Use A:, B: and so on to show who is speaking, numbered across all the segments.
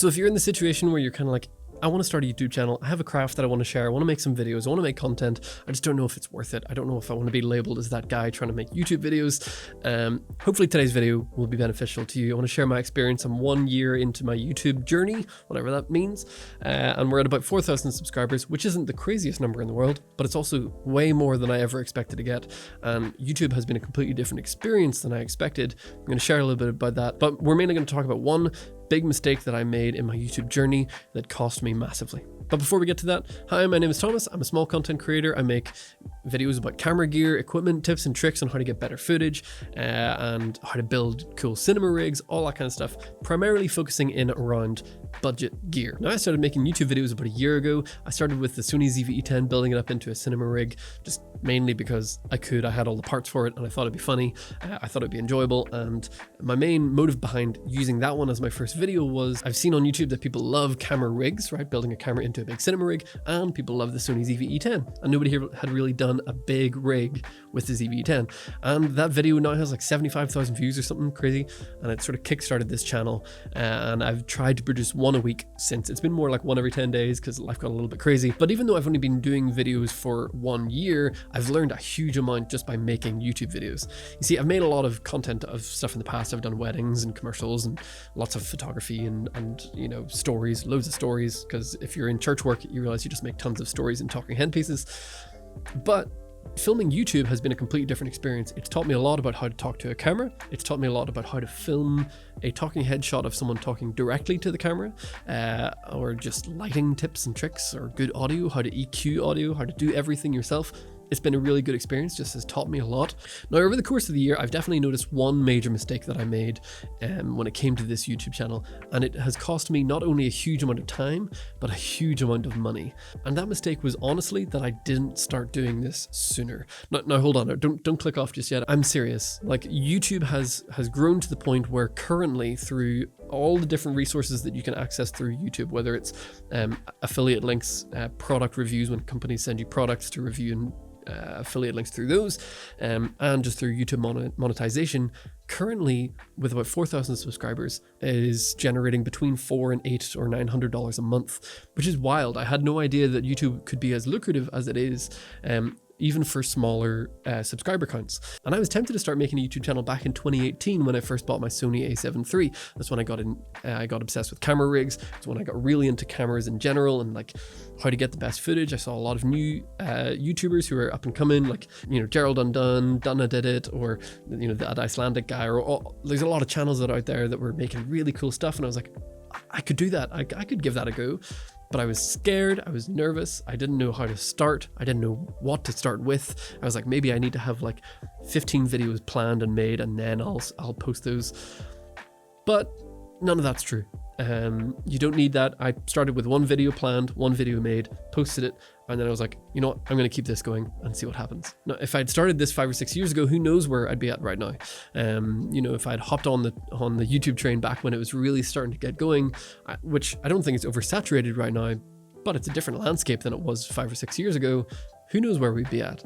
A: So if you're in the situation where you're kind of like, I want to start a YouTube channel, I have a craft that I want to share, I want to make some videos, I want to make content, I just don't know if it's worth it. I don't know if I want to be labeled as that guy trying to make YouTube videos. Hopefully today's video will be beneficial to you. I want to share my experience. I'm 1 year into my YouTube journey, whatever that means, and we're at about 4,000 subscribers, which isn't the craziest number in the world, but it's also way more than I ever expected to get. And YouTube has been a completely different experience than I expected. I'm going to share a little bit about that, but we're mainly going to talk about one big mistake that I made in my YouTube journey that cost me massively. But before we get to that, hi, my name is Thomas. I'm a small content creator. I make videos about camera gear, equipment, tips and tricks on how to get better footage and how to build cool cinema rigs, all that kind of stuff, primarily focusing in around budget gear. Now, I started making YouTube videos about a year ago. I started with the Sony ZV-E10, building it up into a cinema rig, just mainly because I had all the parts for it and I thought it'd be funny. I thought it'd be enjoyable. And my main motive behind using that one as my first video was I've seen on YouTube that people love camera rigs, right? Building a camera into a big cinema rig, and people love the Sony ZV-E10. And nobody here had really done a big rig with the ZV-E10. And that video now has like 75,000 views or something crazy. And it sort of kickstarted this channel. And I've tried to produce one a week since. It's been more like one every 10 days because life got a little bit crazy. But even though I've only been doing videos for 1 year, I've learned a huge amount just by making YouTube videos. You see, I've made a lot of content of stuff in the past. I've done weddings and commercials and lots of photography and you know, stories, loads of stories, because if you're in church work, you realize you just make tons of stories and talking head pieces. But filming YouTube has been a completely different experience. It's taught me a lot about how to talk to a camera. It's taught me a lot about how to film a talking head shot of someone talking directly to the camera, or just lighting tips and tricks, or good audio, how to EQ audio, how to do everything yourself. It's been a really good experience, just has taught me a lot. Now, over the course of the year, I've definitely noticed one major mistake that I made when it came to this YouTube channel, and it has cost me not only a huge amount of time, but a huge amount of money. And that mistake was honestly that I didn't start doing this sooner. Now hold on, don't click off just yet. I'm serious. Like, YouTube has grown to the point where currently, through all the different resources that you can access through YouTube, whether it's affiliate links, product reviews when companies send you products to review, and affiliate links through those, and just through YouTube monetization, currently with about 4,000 subscribers is generating between $400 and $800 or $900 a month, which is wild. I had no idea that YouTube could be as lucrative as it is, even for smaller subscriber counts. And I was tempted to start making a YouTube channel back in 2018 when I first bought my Sony a7 III. That's when I got obsessed with camera rigs. It's when I got really into cameras in general and like how to get the best footage. I saw a lot of new YouTubers who are up and coming, like, you know, Gerald Undone, Donna Did It, or, you know, that Icelandic guy, there's a lot of channels that are out there that were making really cool stuff. And I was like, I could do that. I could give that a go. But I was scared, I was nervous, I didn't know how to start, I didn't know what to start with. I was like, maybe I need to have like 15 videos planned and made, and then I'll post those. But none of that's true. You don't need that. I started with one video planned, one video made, posted it, and then I was like, you know what, I'm going to keep this going and see what happens. Now, if I'd started this 5 or 6 years ago, who knows where I'd be at right now. You know, if I'd hopped on the YouTube train back when it was really starting to get going, which I don't think it's oversaturated right now, but it's a different landscape than it was 5 or 6 years ago, who knows where we'd be at.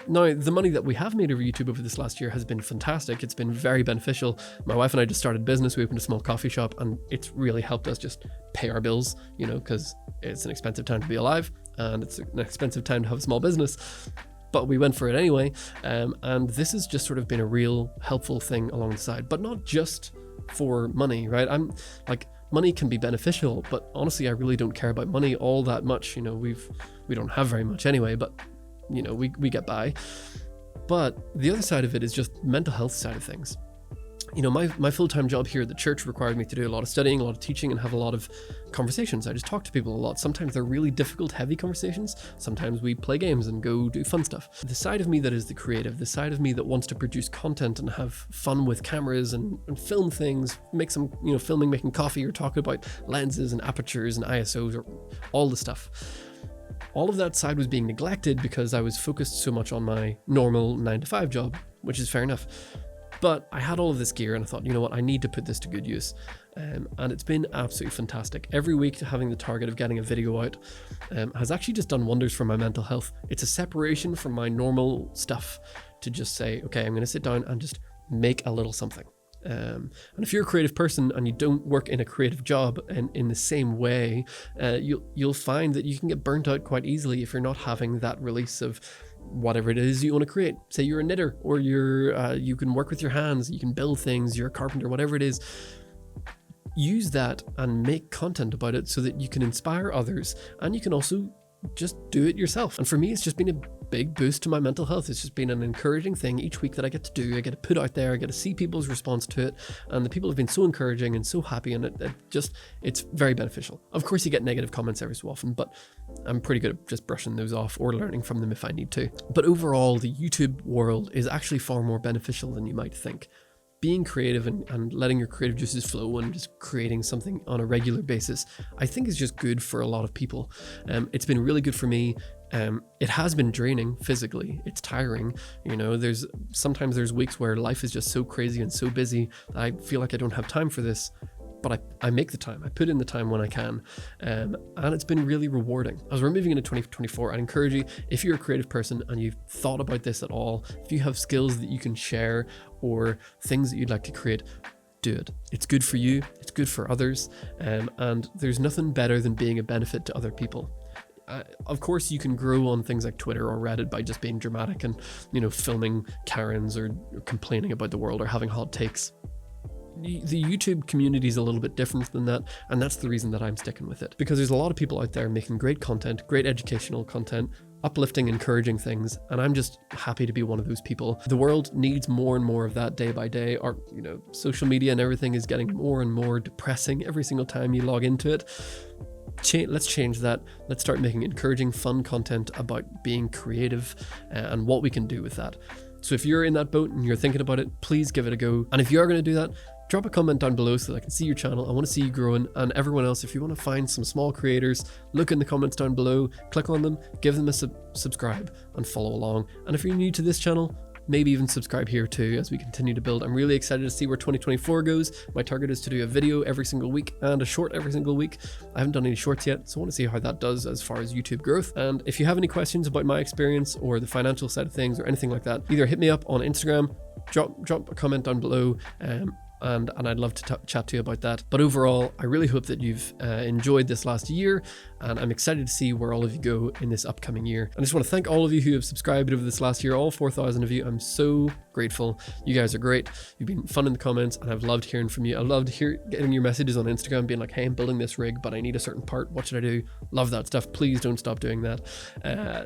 A: Now, the money that we have made over YouTube over this last year has been fantastic. It's been very beneficial. My wife and I just started a business. We opened a small coffee shop, and it's really helped us just pay our bills, you know, because it's an expensive time to be alive and it's an expensive time to have a small business. But we went for it anyway. And this has just sort of been a real helpful thing along the side, but not just for money, right? I'm like, money can be beneficial, but honestly, I really don't care about money all that much. You know, we don't have very much anyway, but you know, we get by. But the other side of it is just mental health side of things. You know, my full-time job here at the church required me to do a lot of studying, a lot of teaching, and have a lot of conversations. I just talk to people a lot. Sometimes they're really difficult, heavy conversations. Sometimes we play games and go do fun stuff. The side of me that is the creative, the side of me that wants to produce content and have fun with cameras and film things, make some, you know, filming, making coffee, or talking about lenses and apertures and ISOs, or all the stuff. All of that side was being neglected because I was focused so much on my normal 9-to-5 job, which is fair enough. But I had all of this gear and I thought, you know what, I need to put this to good use. And it's been absolutely fantastic. Every week having the target of getting a video out has actually just done wonders for my mental health. It's a separation from my normal stuff to just say, okay, I'm going to sit down and just make a little something. And if you're a creative person and you don't work in a creative job and in the same way, you'll find that you can get burnt out quite easily if you're not having that release of whatever it is you want to create. Say you're a knitter, or you can work with your hands, you can build things, you're a carpenter, whatever it is. Use that and make content about it so that you can inspire others, and you can also just do it yourself. And for me, it's just been a big boost to my mental health. It's just been an encouraging thing each week that I get to do. I get to put out there, I get to see people's response to it, and the people have been so encouraging and so happy, and it's very beneficial. Of course, you get negative comments every so often, but I'm pretty good at just brushing those off or learning from them if I need to. But overall, the YouTube world is actually far more beneficial than you might think. Being creative and letting your creative juices flow and just creating something on a regular basis, I think is just good for a lot of people. It's been really good for me. It has been draining physically. It's tiring. You know, sometimes there's weeks where life is just so crazy and so busy that I feel like I don't have time for this. But I make the time. I put in the time when I can, and it's been really rewarding. As we're moving into 2024, I'd encourage you, if you're a creative person and you've thought about this at all, if you have skills that you can share or things that you'd like to create, do it. It's good for you, it's good for others, and there's nothing better than being a benefit to other people. Of course, you can grow on things like Twitter or Reddit by just being dramatic and, you know, filming Karens or complaining about the world or having hot takes. The YouTube community is a little bit different than that, and that's the reason that I'm sticking with it, because there's a lot of people out there making great content, great educational content, uplifting, encouraging things, and I'm just happy to be one of those people. The world needs more and more of that day by day. Our, you know, social media and everything is getting more and more depressing every single time you log into it. Let's change that. Let's start making encouraging, fun content about being creative and what we can do with that. So if you're in that boat and you're thinking about it, please give it a go. And if you are going to do that, drop a comment down below so that I can see your channel. I want to see you growing. And everyone else, if you want to find some small creators, look in the comments down below, click on them, give them a subscribe and follow along. And if you're new to this channel, maybe even subscribe here too as we continue to build. I'm really excited to see where 2024 goes. My target is to do a video every single week and a short every single week. I haven't done any shorts yet, so I want to see how that does as far as YouTube growth. And if you have any questions about my experience or the financial side of things or anything like that, either hit me up on Instagram, drop a comment down below, and I'd love to chat to you about that. But overall, I really hope that you've enjoyed this last year, and I'm excited to see where all of you go in this upcoming year. I just want to thank all of you who have subscribed over this last year, all 4,000 of you. I'm so grateful. You guys are great. You've been fun in the comments, and I've loved hearing from you. I loved getting your messages on Instagram being like, hey, I'm building this rig, but I need a certain part. What should I do? Love that stuff. Please don't stop doing that.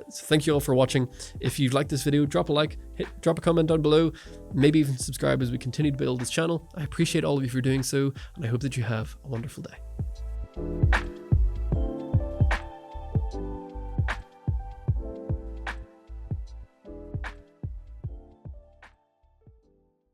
A: So thank you all for watching. If you like this video, drop a like, drop a comment down below, maybe even subscribe as we continue to build this channel. I appreciate all of you for doing so, and I hope that you have a wonderful day.